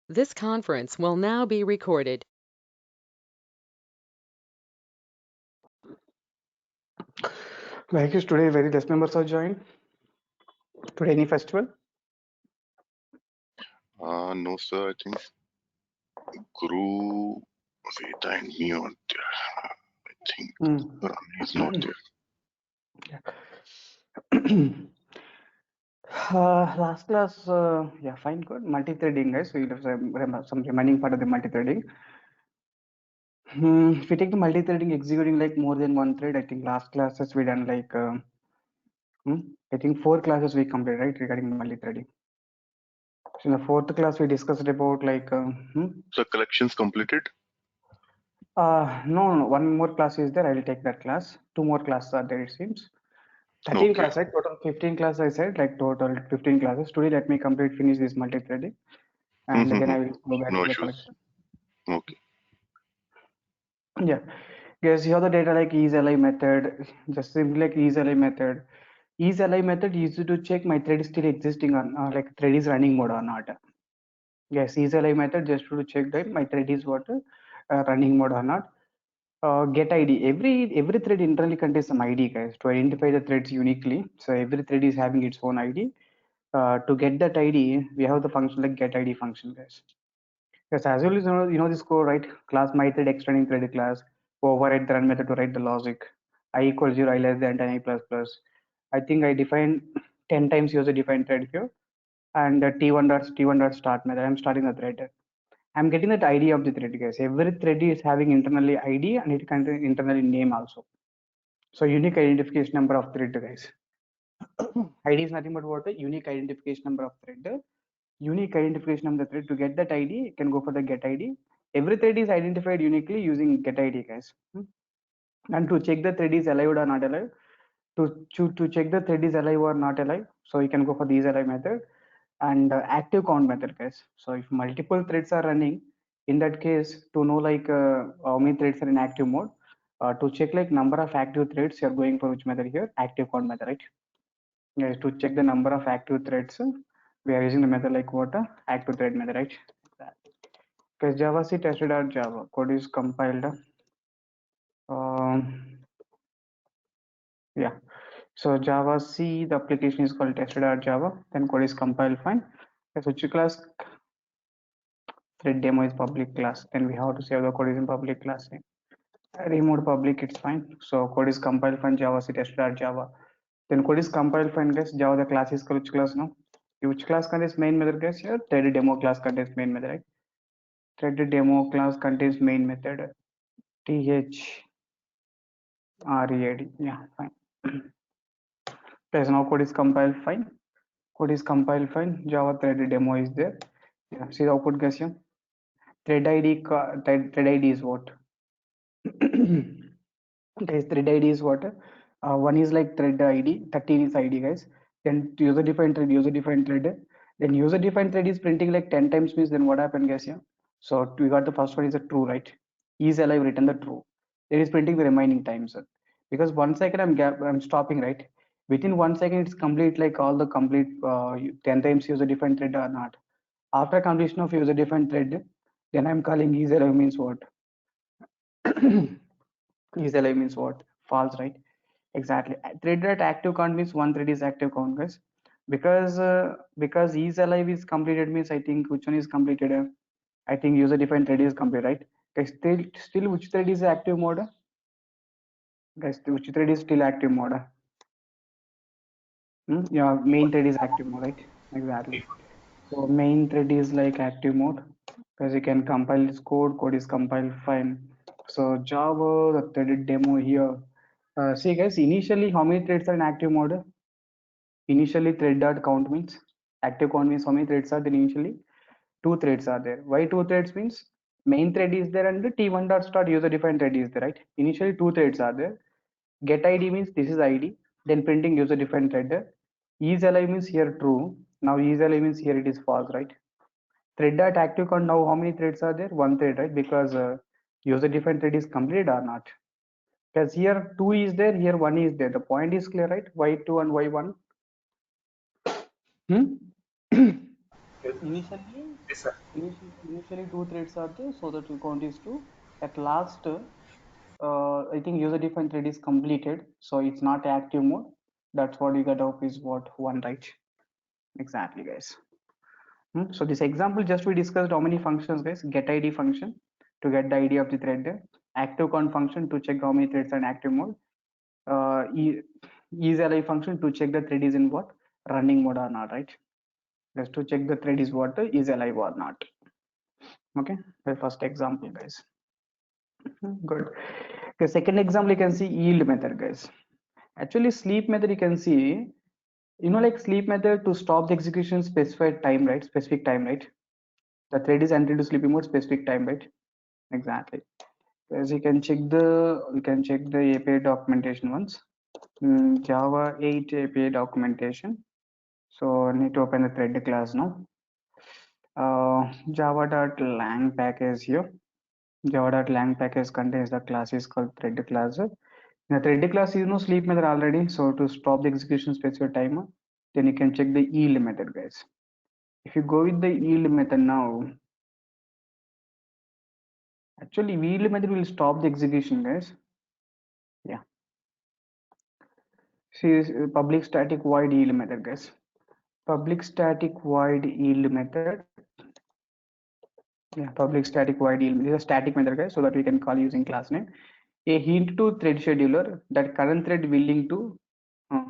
This conference will now be recorded. Like is today very less members are joined. Today any festival? No, sir. I think Guru, Veda, and me are there. I think Rani is not there. Last class, yeah, fine, good. Multi-threading, guys. So you'll have some remaining part of the multi-threading. If we take the multi-threading executing like more than one thread, I think last classes we done like, I think 4 classes we completed, right, regarding multi-threading. So in the 4th class, we discussed about like, So collections completed? no, one more class is there. I will take that class. 2 more classes are there, it seems. 13 Okay. class, right? Total 15 classes, I said, like total 15 classes. Today, let me finish this multi-threading, and then I will go back No to the issues. collection. Okay. Yeah, guys, here the data like isLi method, just simply like isLi method. IsLi method used to check my thread is still existing or like thread is running mode or not. Yes, isLi method just to check that my thread is what running mode or not. Get ID. Every thread internally contains some ID, guys, to identify the threads uniquely. So every thread is having its own ID. To get that ID, we have the function like get ID function, guys. Yes, as well as you know this code, right? Class my thread extending thread class, override the run method to write the logic. I equals 0, I less than 10, I plus plus. I think I define 10 times user defined thread here, and t1 dot start method. I'm starting the thread. I'm getting that ID of the thread, guys. Every thread is having internally ID and it contains internally name also. So unique identification number of thread, guys. ID is nothing but what? A unique identification number of thread. Unique identification of the thread. To get that ID, you can go for the get ID. Every thread is identified uniquely using get ID, guys. And to check the thread is alive or not alive, to check the thread is alive or not alive, so you can go for the isAlive method and active count method, guys. So if multiple threads are running, in that case, to know like how many threads are in active mode, to check like number of active threads, you're going for which method here? Active count method, right? Yes, to check the number of active threads, we are using the method like what? Active thread method, right? Because Java C tested out Java code is compiled. Um, yeah. So Java C, the application is called tested.java. Then code is compiled fine. So which class? Thread demo is public class. Then we have to save the code is in public class name. Remote public, it's fine. So code is compiled fine. Java C tested.java. Then code is compiled fine, guys. Java the class is called which class now? Which class contains main method, guys? Here thread demo class contains main method, right? Thread demo class contains main method. THREAD. Yeah, fine. Yes, now code is compiled fine. Code is compiled fine. Java thread demo is there. Yeah, see the output, guys. Yeah. Thread ID is what? Guys, thread ID is what? One is like thread ID, 13 is ID, guys. Then user defined thread. Then user defined thread is printing like 10 times means then what happened, guys? Yeah. So we got the first one is a true, right? Is alive written the true. It is printing the remaining times. Because 1 second I'm stopping, right? Within 1 second it's complete like all the complete 10 times user defined thread or not. After completion of user defined thread, then I'm calling is alive means what? Is alive means what? False, right? Exactly. Thread at active count means one thread is active count, guys. Because is alive is completed means I think which one is completed? I think user defined thread is complete, right? Guys, still which thread is active mode? Guys, which thread is still active mode? Yeah, main thread is active mode, right? Exactly. So main thread is like active mode because you can compile this code is compiled fine. So Java, the threaded demo here. See guys, initially how many threads are in active mode? Initially thread dot count means active count means how many threads are there initially? Two threads are there. Why two threads means main thread is there and the t1 dot start user defined thread is there, right? Initially two threads are there. Get ID means this is ID, then printing user defined thread. Is alive means here true. Now is alive means here it is false, right? Thread dot active count, now how many threads are there? One thread, right? Because user defined thread is completed or not? Because here two is there, here one is there. The point is clear, right? Why two and why one? Hmm? Initially Yes, sir. Initially 2 threads are there, so that the count is 2. At last, I think user-defined thread is completed, so it's not active mode. That's what you get out is what 1, right? Exactly, guys. So this example just we discussed how many functions, guys. Get ID function to get the ID of the thread. Active count function to check how many threads are in active mode. Is_li function to check the thread is in what running mode or not, right? Just to check the thread is what is alive or not. Okay, the first example, guys. Good. The second example, you can see yield method, guys. Actually, sleep method, you can see, like sleep method to stop the execution specified time, right? Specific time, right? The thread is entered to sleeping mode specific time, right? Exactly. As you can check the API documentation once. Java 8 API documentation. So I need to open the thread class now. Java.lang package here. Java.lang package contains the class is called thread class. The thread class is no sleep method already. So to stop the execution specified timer, then you can check the yield method, guys. If you go with the yield method now, actually yield method will stop the execution, guys. Yeah. See, public static void yield method, guys. Public static void yield method. Yeah, public static void yield. This is a static method, guys, so that we can call using class name. A hint to thread scheduler that current thread willing to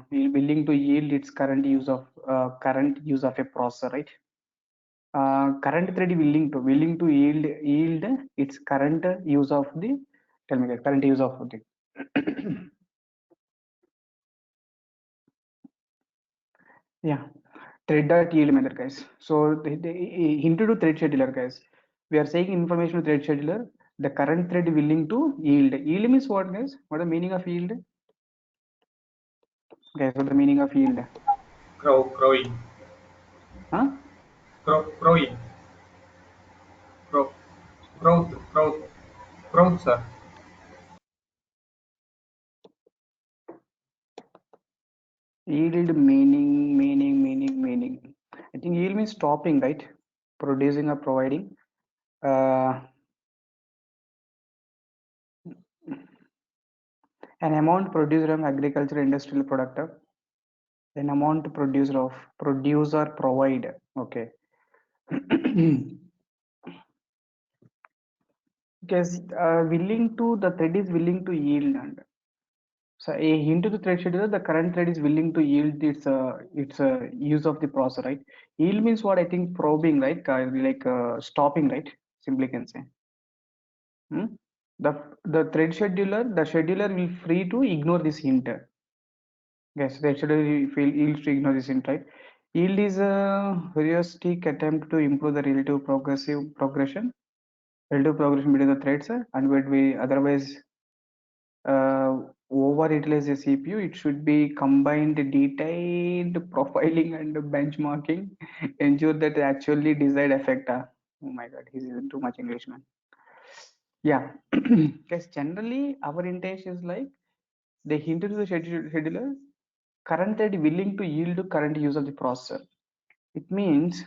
yield its current use of a processor, right? Current thread willing to yield its current use of the current use of the yeah, thread.yield method, guys. So the hint to thread scheduler, guys. We are saying information to thread scheduler. The current thread willing to yield. Yield means what, guys? What is the meaning of yield? Guys, what is the meaning of yield? Crowing. Huh? Crowing. Crow. Crowd, sir. Yield meaning. I think yield means stopping, right? Producing or providing. An amount produced from agriculture industrial product. An amount producer provide. Okay. Because the thread is willing to yield, and so a hint to the thread scheduler, the current thread is willing to yield its use of the processor, right? Yield means what? I think probing, right? Stopping, right? Simply can say. The thread scheduler, the scheduler will free to ignore this hint. Yes, the scheduler will feel yield to ignore this hint, right? Yield is a heuristic attempt to improve the relative progression between the threads, and would we otherwise overutilize the CPU. It should be combined detailed profiling and benchmarking, ensure that actually desired effect. Oh my God, he's too much Englishman. Yeah, because generally our intention is like they hint to the scheduler current thread willing to yield to current use of the processor. It means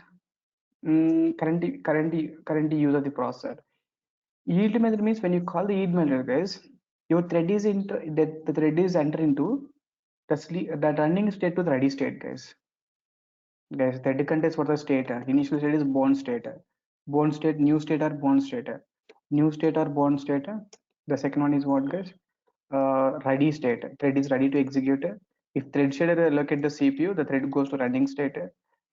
current use of the processor. Yield method means when you call the yield method, guys, your thread is the thread is enter into the running state to the ready state, guys. Guys, thread contains what the state. Initial state is born state. Born state, new state or born state. New state or born state. The second one is what, guys? Ready state. Thread is ready to execute. If thread shader allocate the CPU, the thread goes to running state.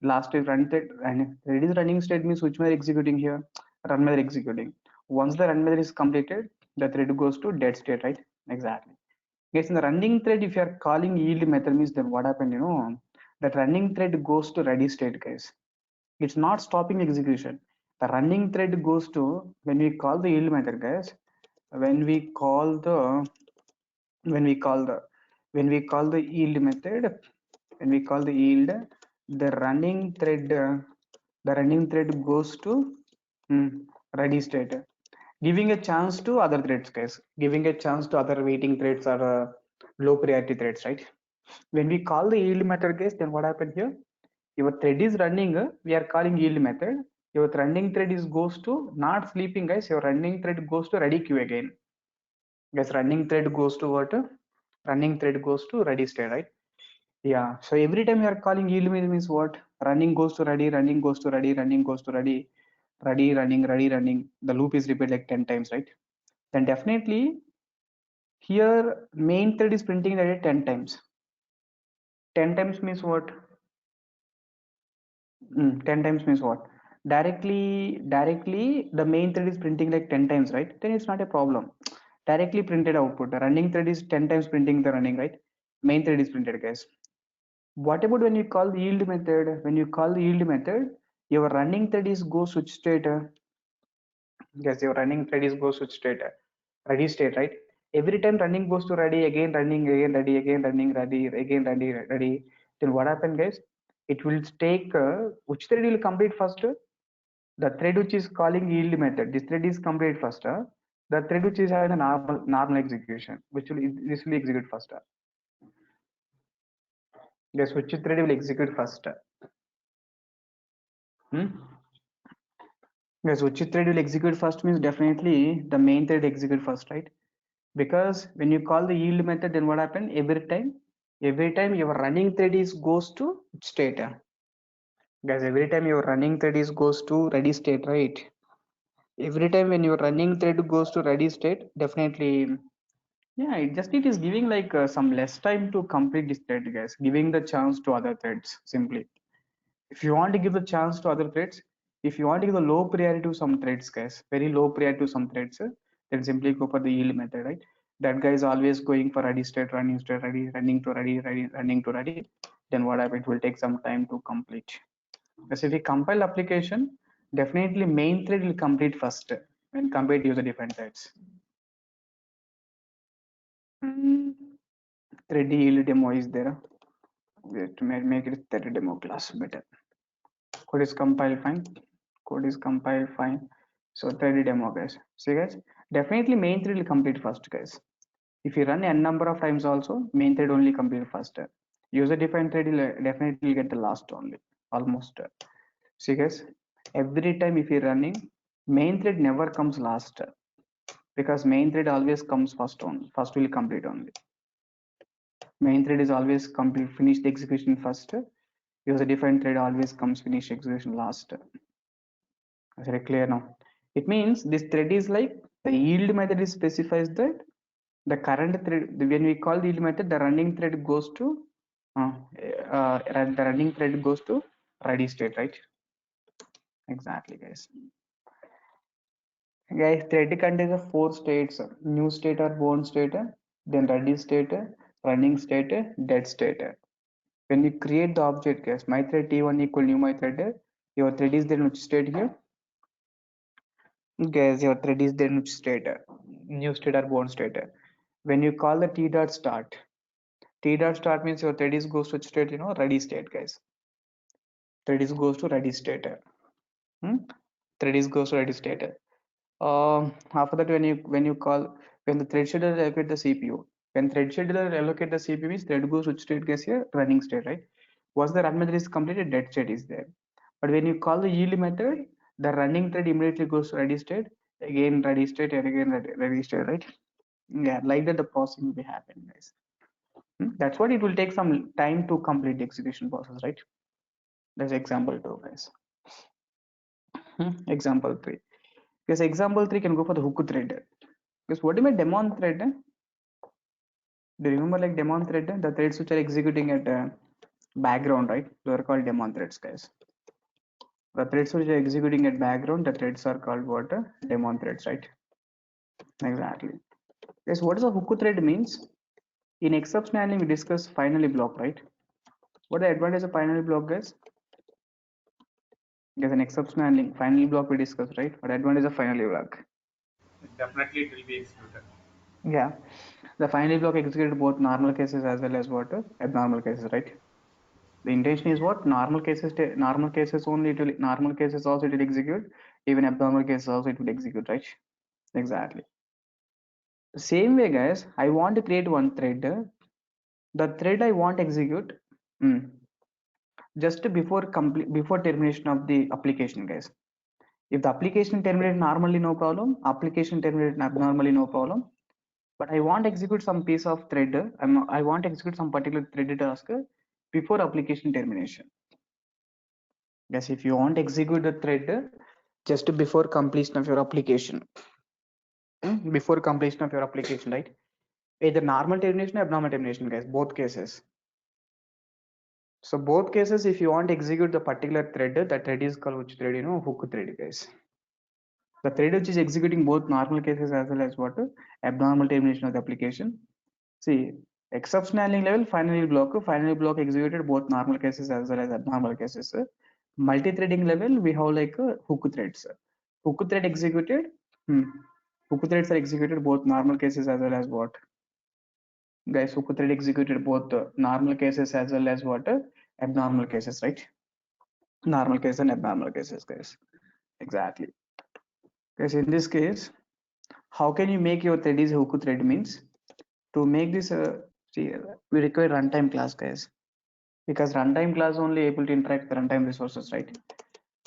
Last is run thread. And thread is running state means which method executing here? Run method executing. Once the run method is completed, the thread goes to dead state, right? Exactly. Yes, in the running thread, if you are calling yield method means then what happened, that running thread goes to ready state, guys. It's not stopping execution. The running thread goes to when we call the yield method, guys. When we call the when we call the when we call the yield method, when we call the yield, the running thread goes to ready state, giving a chance to other threads, guys, giving a chance to other waiting threads or low priority threads, right? When we call the yield method, guys, then what happened here? Your thread is running, we are calling yield method. Your running thread is goes to not sleeping, guys. Your running thread goes to ready queue again. Guys, running thread goes to what? Running thread goes to ready state, right? Yeah. So every time you are calling yield means what? Running goes to ready, running goes to ready, running goes to ready, ready, running, ready, running. The loop is repeated like 10 times, right? Then definitely here main thread is printing ready 10 times. 10 times means what? 10 times means what? Directly the main thread is printing like 10 times, right? Then it's not a problem. Directly printed output. The running thread is 10 times printing the running, right? Main thread is printed, guys. What about when you call the yield method? When you call the yield method, your running thread is go switch state. Yes, your running thread is go switch state, ready state, right? Every time running goes to ready, again running, again ready, again running, ready, again ready, ready. Then what happen, guys? It will take which thread will complete first? The thread which is calling yield method. This thread is complete first. The thread which is having a normal execution, which will this will execute first. Yes, which thread will execute first? Hmm? Yes, which thread will execute first means definitely the main thread execute first, right? Because when you call the yield method, then what happen? Every time your running thread is goes to state. Guys, every time your running thread is goes to ready state, right? Every time when your running thread goes to ready state, definitely, yeah, it is giving like some less time to complete this thread, guys. Giving the chance to other threads simply. If you want to give the chance to other threads, if you want to give the low priority to some threads, guys, very low priority to some threads, then simply go for the yield method, right? That guy is always going for ready state, ready, running to ready, ready, running to ready. Then what happens? It will take some time to complete. Because if we compile application, definitely main thread will complete first when compared to the different threads. Thread yield demo is there. Wait, to make it thread demo class better. Code is compiled fine. Code is compiled fine. So thread demo, guys. See, guys, definitely main thread will complete first, guys. If you run n number of times also, main thread only complete first. User defined thread will definitely get the last only, almost. See, guys, every time if you're running, main thread never comes last, because main thread always comes first on. First will complete only. Main thread is always complete, finish the execution first. User defined thread always comes finish execution last. Very clear now. It means this thread is like the yield method is specifies that the current thread, when we call the yield method, the running thread goes to the running thread goes to ready state, right? Exactly, guys. Guys, thread contains of 4 states: new state or born state, then ready state, running state, dead state. When you create the object, guys, my thread t1 equal new my thread, your thread is then which state here? Guys, your thread is then which state? New state or born state. When you call the t dot start means your thread is goes to which state? Ready state, guys. Thread is goes to ready state. Thread is goes to ready state. After that, when the thread scheduler allocate the CPU, when thread scheduler allocate the CPU means thread goes which state, guys, here? Running state, right? Once the run method is completed, dead state is there. But when you call the yield method, the running thread immediately goes to ready state, again ready state, and again ready state, right? Yeah, like that the process will be happening, guys. That's what it will take some time to complete the execution process, right? That's example 2, guys. Example 3. Because example 3 can go for the hook thread. Because what do you mean daemon thread? Do you remember like daemon thread? The threads which are executing at background, right? They are called daemon threads, guys. The threads which are executing at background, the threads are called what? Daemon threads, right? Exactly. Yes, what is a hook thread means? In exception handling, we discuss finally block, right? What the advantage of finally block, guys? There's an exception handling. Finally block we discussed, right? What advantage of finally block? Definitely it will be executed. Yeah, the finally block executed both normal cases as well as what abnormal cases, right? The intention is what normal cases only it will normal cases also it will execute, even abnormal cases also it will execute, right? Exactly. The same way, guys, I want to create one thread. The thread I want to execute just before termination of the application, guys. If the application terminated normally, no problem. Application terminated abnormally, no problem. But I want to execute some piece of thread. I want to execute some particular thread task before application termination. Yes, if you want to execute the thread just before completion of your application, before completion of your application, right? Either normal termination or abnormal termination, guys, both cases. So both cases, if you want to execute the particular thread, that thread is called which thread? Hook thread, guys. The thread which is executing both normal cases as well as what? Abnormal termination of the application. See, exception handling level, finally block executed both normal cases as well as abnormal cases. Multi-threading level, we have like hook threads. Hook thread executed. Hook threads are executed both normal cases as well as what? Guys, hook thread executed both normal cases as well as what? Abnormal cases, right? Normal case and abnormal cases, guys. Exactly. Guys, in this case, how can you make your thread is hook thread means to make this see, we require runtime class, guys, because runtime class only able to interact with runtime resources, right?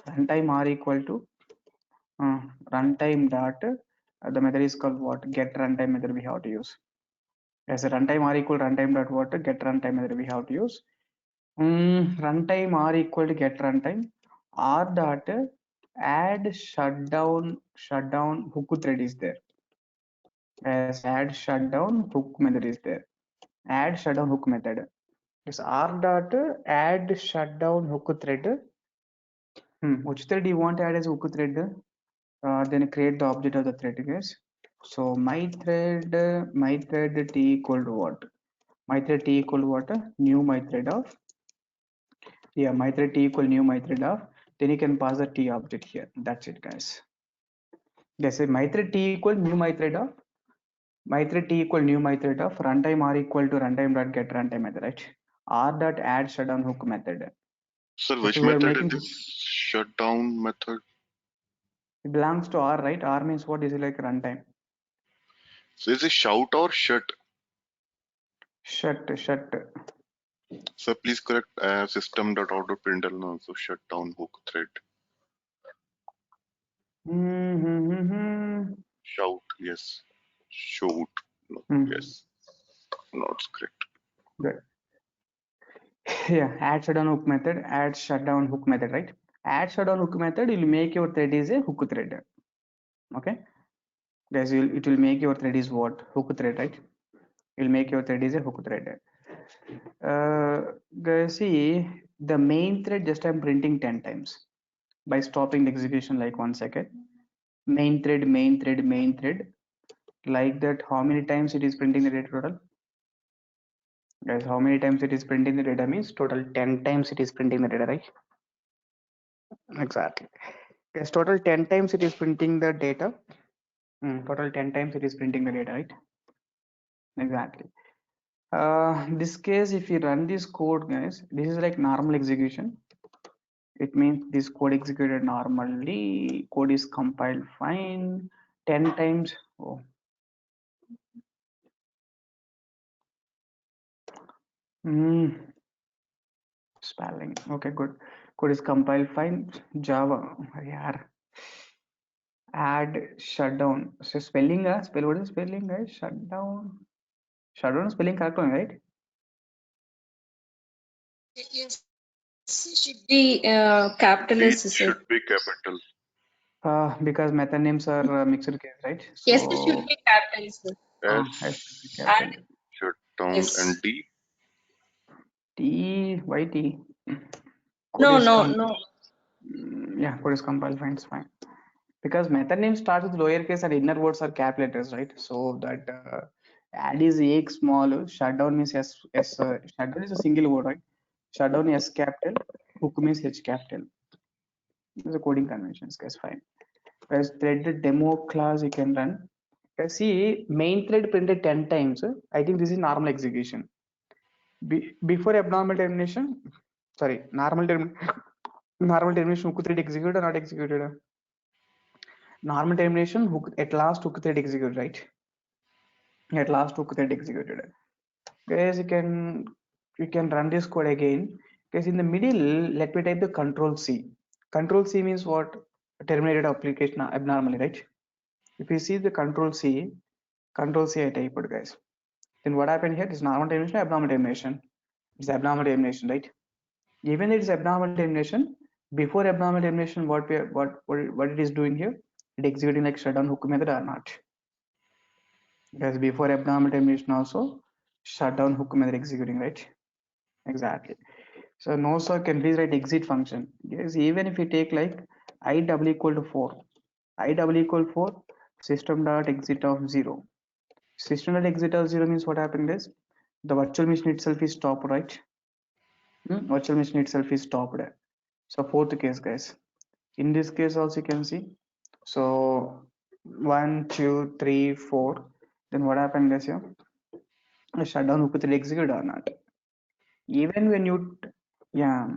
Runtime are equal to runtime dot the method is called what? Get runtime method we have to use. As a runtime are equal runtime dot what? Get runtime method we have to use. Runtime are equal to get runtime r dot add shutdown hook thread is there. As add shutdown hook method is there. Add shutdown hook method is r dot add shutdown hook thread. Which thread you want to add as hook thread? Then create the object of the thread, guys. So my thread t equal to what? My thread t equal to what? New my thread of my thread t equal new my thread of. Then you can pass the t object here. That's it, guys. Yes, my thread t equal new my thread of. My thread t equal new my thread of runtime r equal to runtime dot get runtime method, right? R dot add shutdown hook method. Sir, So which we are method is making this shutdown method? it belongs to R, right? R means what is it like runtime? So is it shout or shut? Shut. Sir, please correct system.out.println also shutdown hook thread. Shout, yes. Shoot, no, yes. No, it's correct. Good. Yeah, add shutdown hook method, add shutdown hook method, right? Add shutdown hook method will make your thread is a hook thread. Okay, guys, it will make your thread is what? Hook thread, right? It will make your thread is a hook thread. Guys, see the main thread just I'm printing 10 times by stopping the execution like 1 second. Main thread. Like that, how many times it is printing the data total? Guys, how many times it is printing the data means total 10 times it is printing the data, right? Exactly. Yes, total 10 times it is printing the data. Total 10 times it is printing the data, right? Exactly. This case, if you run this code, guys, this is like normal execution. It means this code executed normally. Code is compiled fine. 10 times. Oh. Spelling. Okay, good. Code is compiled fine. Java. Yeah. Add shutdown. So spelling, what is spelling, guys? Shutdown. Shutdown spelling correct one, right? Yes, it should be capital It S, sir. should be capital. Because method names are mixed case, right? So, Yes, it should be capital, sir. S, capital. shutdown, Yes. and D. T, why T? No. Yeah, code is compiled fine, it's fine. Because method name starts with lowercase and inner words are cap letters, right? So that add is a small, shutdown means S, shutdown is a single word, right? Shutdown S capital, hook means H capital. These are coding conventions, guys, fine. As thread demo class you can run. See, main thread printed 10 times. I think this is normal execution. Before abnormal termination, sorry, normal termination, hook thread executed or not executed? Normal termination, hook at last hook thread executed, right? At last hook thread executed. Guys, you can run this code again. Guys, in the middle, let me type the control C. Control C means what? terminated application abnormally, right? If you see the control C I typed, guys. Then what happened here is normal termination, abnormal termination. It's abnormal termination, right? Even it is abnormal termination, before abnormal termination, what it is doing here, it executing like shutdown hook method or not? Because before abnormal termination also, shutdown hook method executing, right? Exactly. So no sir, can please write exit function. Yes, even if you take like I double equal to 4, I double equal 4, system dot exit of 0. System dot exit of 0 means what happened is the virtual machine itself is stopped, right? Virtual machine itself is stopped. So fourth case, guys. In this case also you can see. So 1, 2, 3, 4. Then what happened, guys? Here, the shutdown hook will execute or not? Even when you, yeah,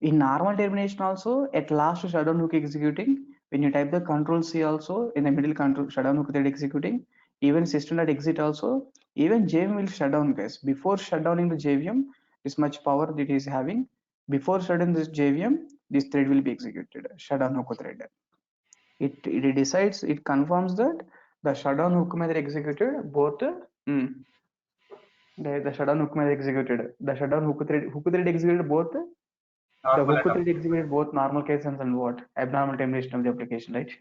in normal termination also, at last shutdown hook executing. When you type the control C also, in the middle control shutdown hook that executing. Even system dot exit also, even JVM will shut down, guys. Before shutdowning the JVM, this much power that it is having. Before shutting this JVM, this thread will be executed. Shutdown hook thread. It decides, it confirms that the shutdown hook method executed both. The shutdown hook method executed. The shutdown hook thread executed both. The Normal hook and thread executed both normal cases and what? Abnormal termination of the application, right?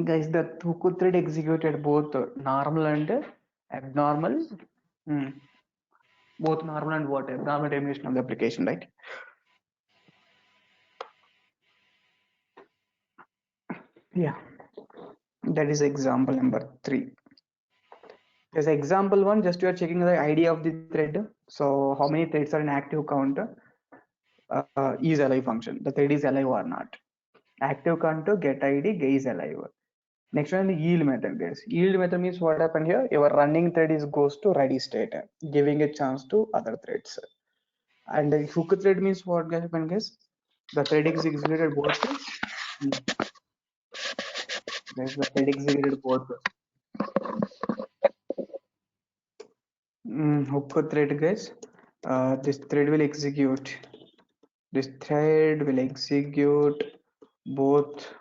Guys, the hook thread executed both normal and abnormal. Both normal and what? Abnormal termination of the application, right? Yeah. That is example number 3. As example 1, just you are checking the ID of the thread. So how many threads are in active count is alive function. The thread is alive or not. Active count to get ID is alive. Next one is yield method, guys. Yield method means what happened here? Your running thread is goes to ready state, giving a chance to other threads. And the hook thread means what happened, guys? The thread is executed both. Guys, the thread executed both. Hook thread, guys. This thread will execute. This thread will execute both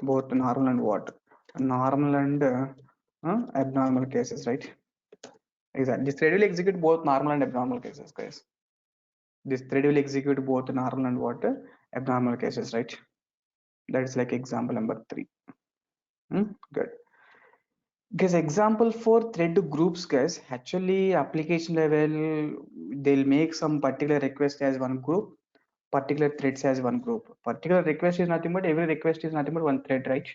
both normal and what? Normal and abnormal cases, right? Exactly. This thread will execute both normal and abnormal cases, guys. This thread will execute both normal and what? Abnormal cases, right? That's like example number 3. Good. Guys, example 4, thread groups, guys. Actually, application level, they'll make some particular request as one group, particular threads as one group. Particular request is nothing but every request is nothing but one thread, right?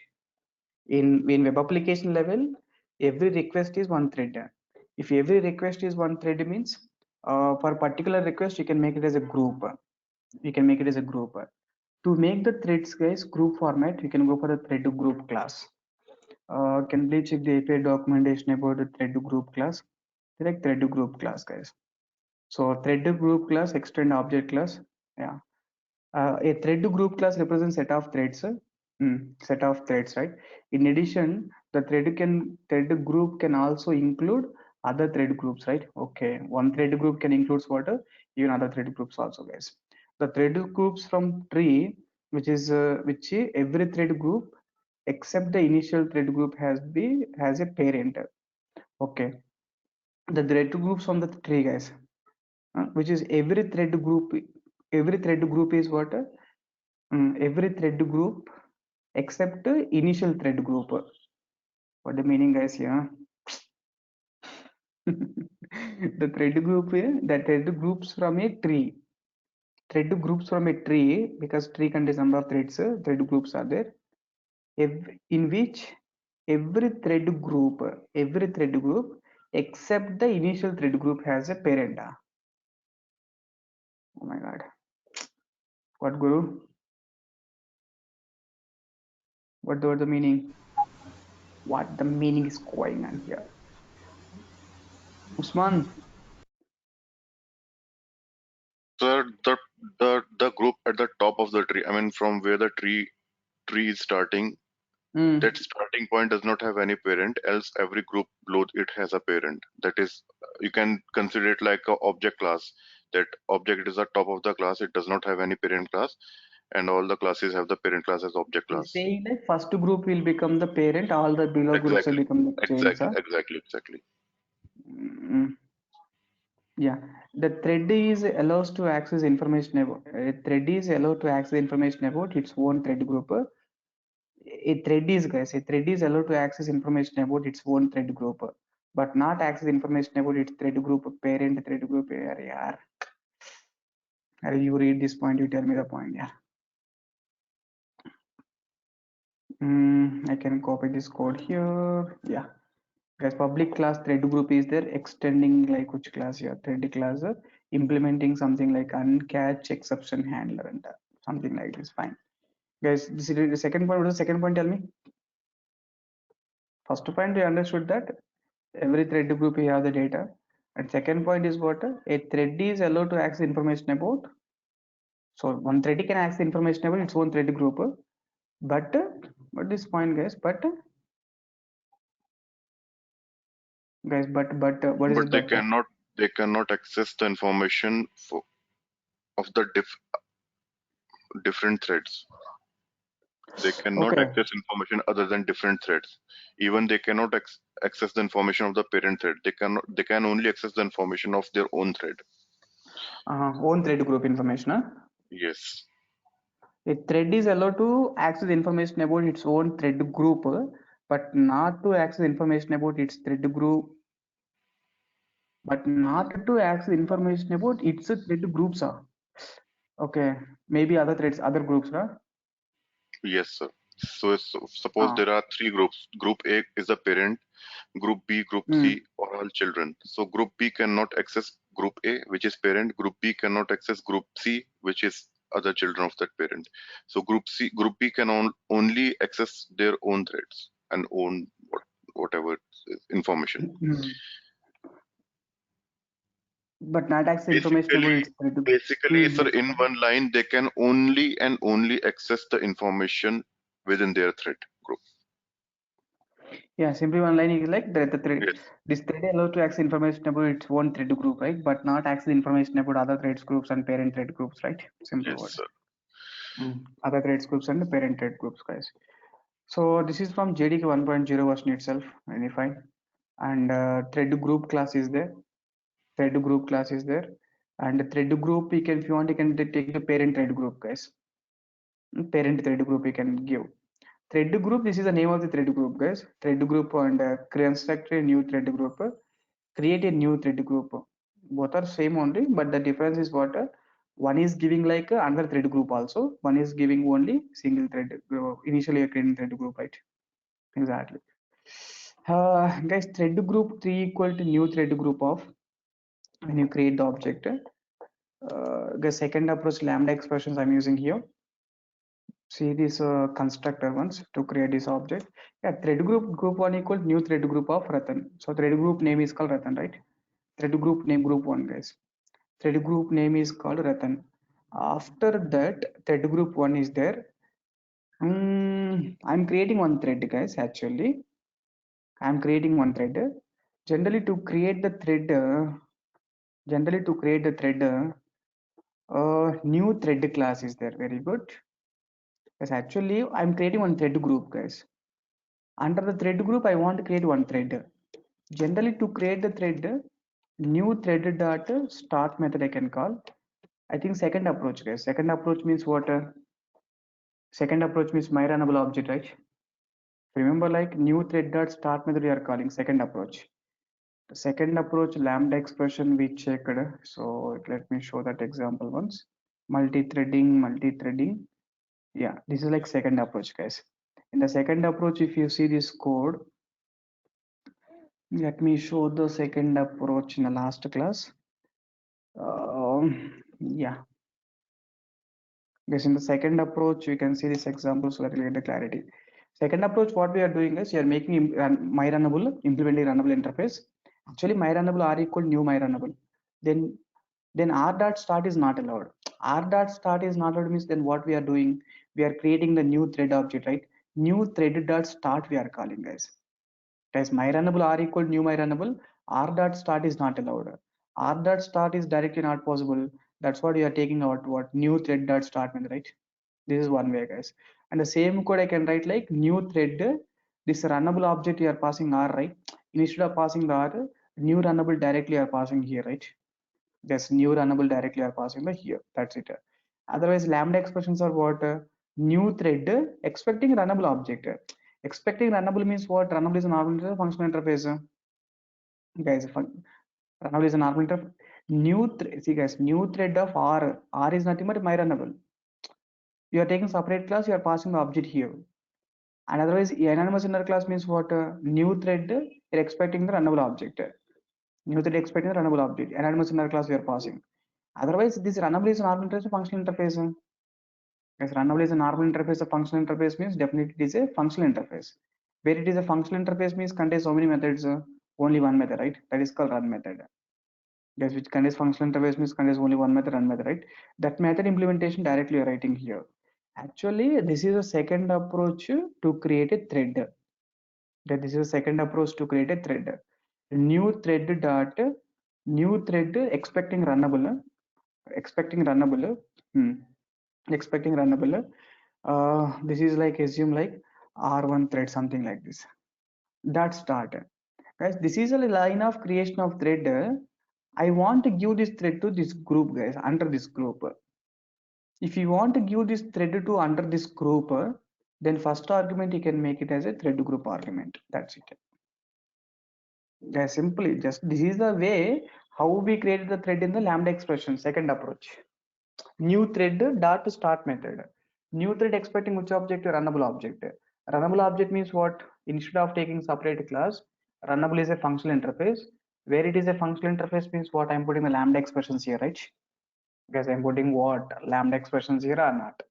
In web application level, every request is one thread. If every request is one thread means for particular request you can make it as a group. You can make it as a group. To make the threads, guys, group format, you can go for the thread group class. Can please check the API documentation about the thread group class. Select thread group class, guys. So thread group class extend object class. Yeah. A thread group class represents set of threads. Set of threads, right? In addition, the thread group can also include other thread groups, right? Okay, one thread group can include what? Even other thread groups also, guys. The thread groups from tree, which every thread group except the initial thread group has a parent. Okay, the thread groups from the tree, guys, which is every thread group. Every thread group is what? Every thread group except initial thread group. What the meaning, guys? Yeah. The thread group, the thread groups from a tree. Thread groups from a tree, because tree contains number of threads. Thread groups are there, in which every thread group except the initial thread group has a parent. Oh my god, what, Guru? What the meaning? What the meaning is going on here? Usman. Sir, the group at the top of the tree, I mean from where the tree is starting, that starting point does not have any parent, else every group below it has a parent. That is, you can consider it like a object class. That object is the top of the class, it does not have any parent class, and all the classes have the parent class as object He's class. saying like first group will become the parent, all the below groups will Exactly, become the chains. exactly. Mm, yeah, the thread is allows to access information about a thread is allowed to access information about its own thread group. A thread is guys, a thread is allowed to access information about its own thread group, but not access information about its thread group parent thread group. Yeah, you read this point, you tell me the point. Yeah. I can copy this code here. Yeah. Guys, public class thread group is there, extending like which class here? Thread class, implementing something like uncatch exception handler and something like this. Fine. Guys, this is the second point. What is the second point? Tell me. First point, we understood that every thread group you have the data. And second point is what? A thread is allowed to access information about. So one thread can access information about its own thread group. But what is point, guys? But guys, what is But it? But they cannot access the information of the different threads. They cannot okay. access information other than different threads. Even they cannot access the information of the parent thread. They can only access the information of their own thread. Own thread group information. Huh? Yes. A thread is allowed to access information about its own thread group, but not to access information about its thread group, but not to access information about its thread groups. Okay, maybe other threads, other groups. Huh? Yes, sir. So suppose there are three groups. Group A is the parent, Group B, Group C, or all children. So Group B cannot access Group A, which is parent. Group B cannot access Group C, which is other children of that parent. So Group B can only access their own threads and own whatever information. But not access information about its thread group. Basically, sir, in one line, they can only and only access the information within their thread group. Yeah, simply one line is like the thread. Yes. This thread allowed to access information about its own thread group, right? But not access information about other threads groups and parent thread groups, right? Simple Yes, word. sir. Other threads groups and the parent thread groups, guys. So this is from JDK 1.0 version itself, very fine. And thread group class is there. Thread group class is there. And thread group, you can, if you want, you can take the parent thread group, guys. Parent thread group you can give. Thread group, this is the name of the thread group, guys. Thread group and construct a new thread group. Create a new thread group. Both are same only, but the difference is what? One is giving like another thread group also. One is giving only single thread group. Initially a creating thread group, right? Exactly. Guys, thread group 3 equal to new thread group of when you create the object. The second approach lambda expressions I'm using here. See this constructor ones to create this object. Yeah, thread group 1 equal new thread group of Ratan. So thread group name is called Ratan, right? Thread group name group 1, guys. Thread group name is called Ratan. After that, thread group 1 is there. I'm creating one thread, guys. Actually, I'm creating one thread. Generally, to create the thread, new thread class is there. Very good. Yes, actually, I'm creating one thread group, guys. Under the thread group, I want to create one thread. Generally, to create the thread, new thread dot start method I can call. I think second approach, guys. Second approach means what? Second approach means my runnable object, right? Remember, like new thread dot start method we are calling second approach. The second approach lambda expression we checked. So let me show that example once. Multi-threading. Yeah, this is like second approach, guys. In the second approach, if you see this code, let me show the second approach in the last class. Yeah. Guys, in the second approach, you can see this example so that you get the clarity. Second approach, what we are doing is we are making my runnable, implementing runnable interface. Actually, my runnable r equal new my runnable. Then r dot start is not allowed. R dot start is not allowed means then what we are doing? We are creating the new thread object, right? New thread dot start we are calling, guys. Guys, my runnable r equal new my runnable. R dot start is not allowed. R dot start is directly not possible. That's what we are taking out what new thread dot start method, right? This is one way, guys. And the same code I can write like new thread. This runnable object you are passing R, right? Instead of passing the R, new runnable directly are passing here, right? Yes, new runnable directly are passing the here. That's it. Otherwise, lambda expressions are what? New thread expecting runnable object. Expecting runnable means what? Runnable is an arbitrary functional interface. Guys, runnable is an arbitrary. See guys, new thread of R. R is nothing but my runnable. You are taking separate class, you are passing the object here. And otherwise, anonymous inner class means what? New thread, you're expecting the runnable object. New thread expecting the runnable object. Anonymous inner class you are passing. Otherwise, this runnable is an arbitrary functional interface. Yes, runnable is an arbitrary interface. A functional interface means definitely it is a functional interface. Where it is a functional interface means contains so many methods. Only one method, right? That is called run method. Yes, which contains functional interface means contains only one method, run method, right? That method implementation directly you're writing here. Actually, this is a second approach to create a thread. That this is a second approach to create a thread. New thread dot new thread expecting runnable, expecting runnable, expecting runnable. This is like assume like R1 thread, something like this. That start. Guys, this is a line of creation of thread. I want to give this thread to this group, guys, under this group. If you want to give this thread to under this group, then first argument you can make it as a thread group argument. That's it. Yeah, simply just this is the way how we created the thread in the lambda expression, second approach. New thread dot start method. New thread expecting which object? Runnable object. Runnable object means what? Instead of taking separate class, runnable is a functional interface. Where it is a functional interface means what? I'm putting the lambda expressions here, right? Because I'm putting what? Lambda expressions here or not?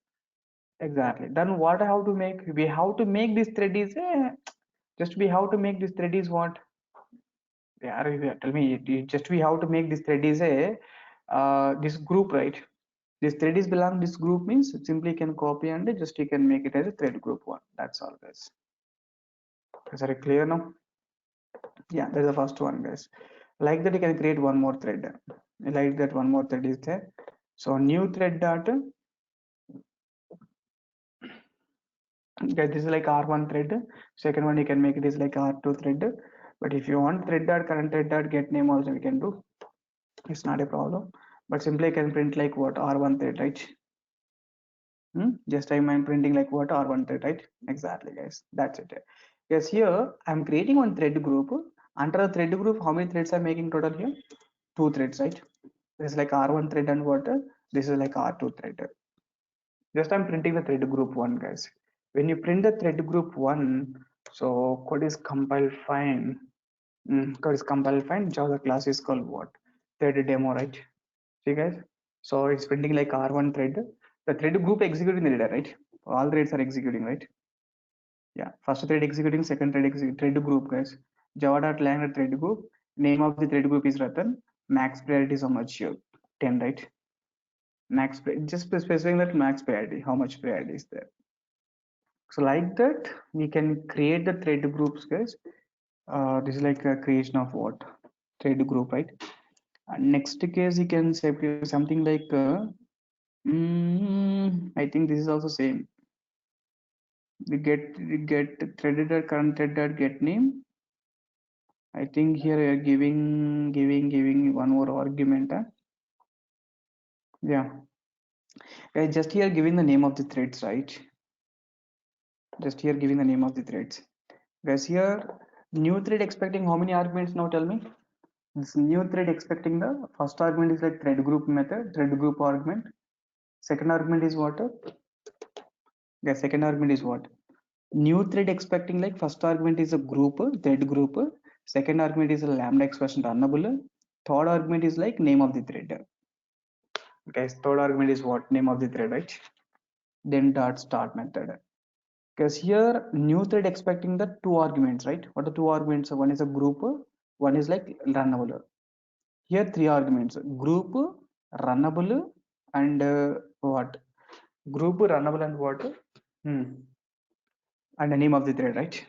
Exactly. Then what I have to make? We have to make this thread is a just we have to make this thread is what? Yeah, tell me. Just we have to make this thread is a this group, right? This thread is belong this group means simply can copy and just you can make it as a thread group one. That's all, guys. Is that clear now? Yeah, that's the first one, guys. Like that, you can create one more thread. Like that, one more thread is there. So new thread dot. Okay, this is like R1 thread. Second one you can make it is like R2 thread. But if you want thread dot current thread dot get name also we can do. It's not a problem. But simply I can print like what R1 thread, right? Just I'm printing like what R1 thread, right? Exactly, guys. That's it. Yes, here I'm creating one thread group. Under the thread group, how many threads I'm making total here? 2 threads, right? This is like R1 thread and what? This is like R2 thread. Just I'm printing the thread group 1, guys. When you print the thread group 1, so code is compiled fine. Code is compiled fine. Java class is called what? Thread demo, right? See, guys. So it's printing like R1 thread. The thread group executing the data, right? All threads are executing, right? Yeah, first thread executing, second thread executing, thread group, guys. Java.lang thread group. Name of the thread group is Ratan. Max priority is how much? 10, right? Max, just specifying that max priority, how much priority is there. So like that, we can create the thread groups, guys. This is like a creation of what? Thread group, right? Next case, you can say something like, I think this is also same. We get threaded current thread get name. I think here we are giving one more argument. Yeah. Just here giving the name of the threads, right? Just here giving the name of the threads. Guys, here new thread expecting how many arguments now? Tell me. This new thread expecting the first argument is like thread group method, thread group argument. Second argument is what? The second argument is what? New thread expecting like first argument is a group, thread group. Second argument is a lambda expression runnable. Third argument is like name of the thread. Guys, third argument is what? Name of the thread, right? Then dot start method. Because here new thread expecting the 2 arguments, right? What are the 2 arguments? One is a group, one is like runnable. Here 3 arguments: group, runnable, and what? Group, runnable, and what? And the name of the thread, right?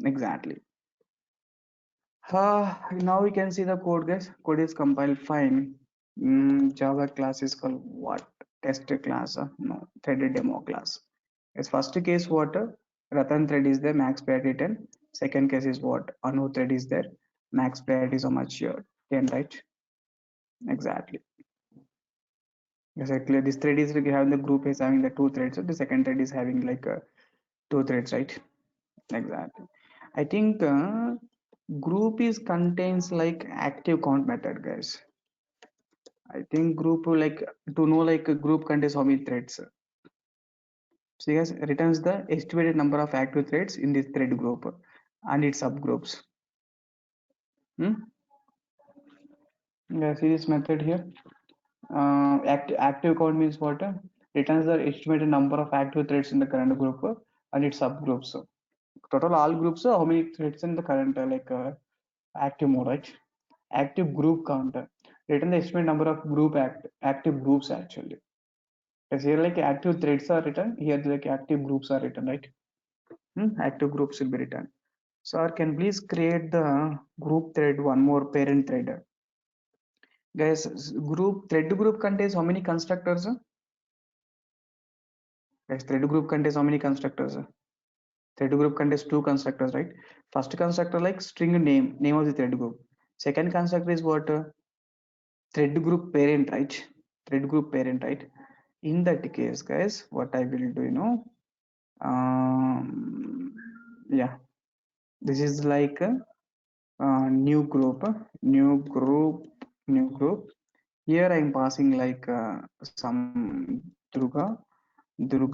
Exactly. Now we can see the code, guys. Code is compiled fine. Java class is called what? test class, no, threaded demo class. Yes, first case what, Ratan thread is there, max priority 10. Second case is what, Anu thread is there, max priority is how much, 10, right? Exactly. Exactly. This thread is having the group is having the two threads. So the second thread is having like two threads, right? Exactly. I think group is contains like active count method, guys. I think group like to know like a group contains how many threads. So yes, returns the estimated number of active threads in this thread group and its subgroups. Yeah, see this method here. Active count means what? Returns the estimated number of active threads in the current group and its subgroups. Total all groups, how many threads in the current active mode, right? Active group counter. Return the estimated number of active groups actually. Because here like active threads are written, here like active groups are written, right? Active groups will be written. So can please create the group thread, one more parent thread. Guys, thread group contains how many constructors? Guys, thread group contains how many constructors? Thread group contains two constructors, right? First constructor like string name of the thread group. Second constructor is what? Thread group parent, right? Thread group parent, right? In that case, guys, what I will do, yeah, this is like a new group. Here I'm passing like some Durga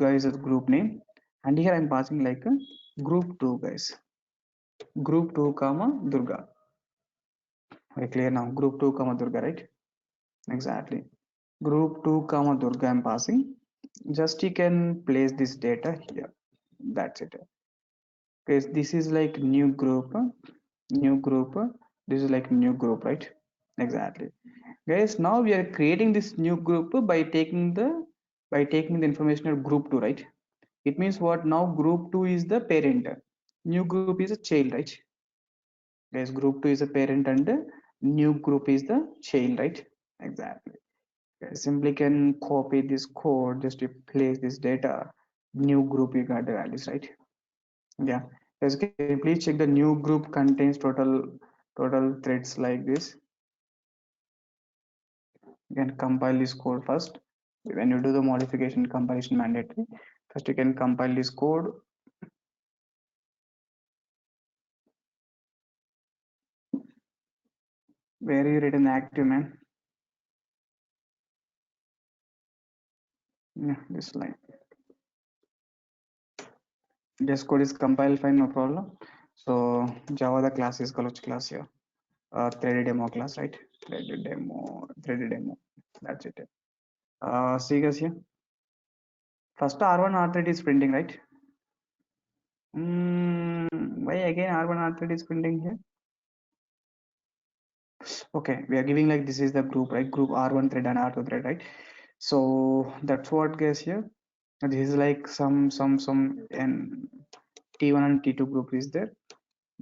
is a group name, and here I'm passing like a group 2, guys. Group 2 comma Durga. Very clear now. Group 2 comma Durga, right? Exactly. Group 2 comma Durga I'm passing. Just you can place this data here. That's it. Okay, this is like new group. This is like new group, right? Exactly. Guys, now we are creating this new group by taking the information of group 2, right? It means what? Now group 2 is the parent, new group is a child, right? Guys, group 2 is a parent and new group is the child, right? Exactly. Okay, simply can copy this code just to place this data, new group, you got the values, right? Yeah. Guys, can you please check the new group contains total threads like this. You can compile this code first. When you do the modification, compilation mandatory. First you can compile this code. Where you written active, man? Yeah, this line. This code is compiled fine, no problem. So Java the class is college class here. Threaded demo class, right? Threaded demo. That's it. See guys here. First R1 R3 is printing, right? Why again R1 R3 is printing here? Okay, we are giving like this is the group, right? Group R1 thread and R2 thread, right? So that's what guys here. This is like some and T1 and T2 group is there.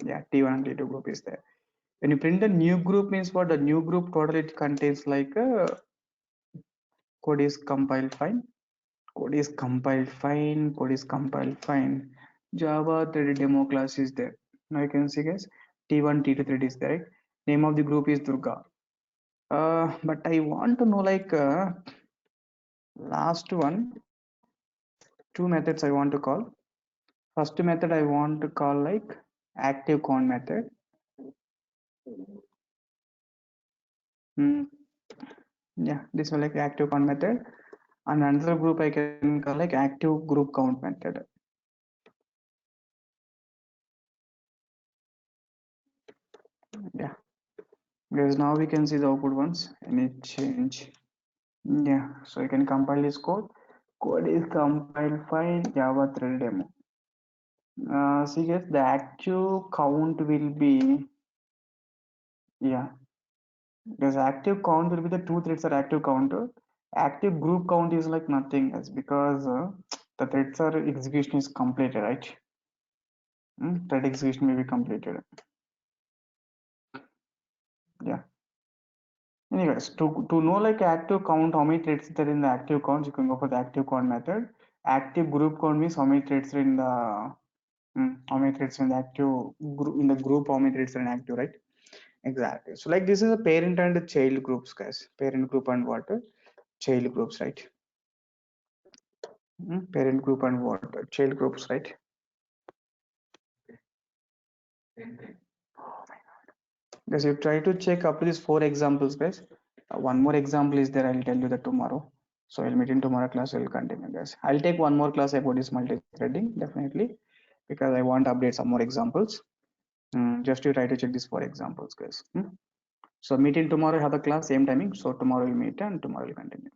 Yeah, T1 and T2 group is there. When you print the new group means what? The new group total it contains like code is compiled fine. Code is compiled fine. Java thread demo class is there. Now you can see guys, T1 T2 thread is there, right? Name of the group is Durga. But I want to know like last one, two methods I want to call. First method I want to call like active count method. Yeah, this is like active count method. And another group I can call like active group count method. Yeah, because now we can see the output ones. Any change? Yeah, so you can compile this code. Code is compiled fine. Java thread demo. See guys, the active count will be, yeah, because active count will be the two threads are active counter. Active group count is like nothing else because the threads are execution is completed, right? Thread execution will be completed. Yeah. Anyways, to know like active count, how many threads there in the active count, you can go for the active count method. Active group count means how many threads are in the how many threads in the active group, in the group, how many threads are in active, right? Exactly. So like this is a parent and child groups, guys. Parent group and what? Child groups, right? Parent group and what? Child groups, right? Guys, you try to check up to these 4 examples, guys. One more example is there. I'll tell you that tomorrow. So I'll meet in tomorrow class. We'll continue, guys. I'll take one more class about this multi-threading, definitely, because I want to update some more examples. Just you try to check these 4 examples, guys. So meet in tomorrow. Have a class, same timing. So tomorrow we'll meet and tomorrow we'll continue.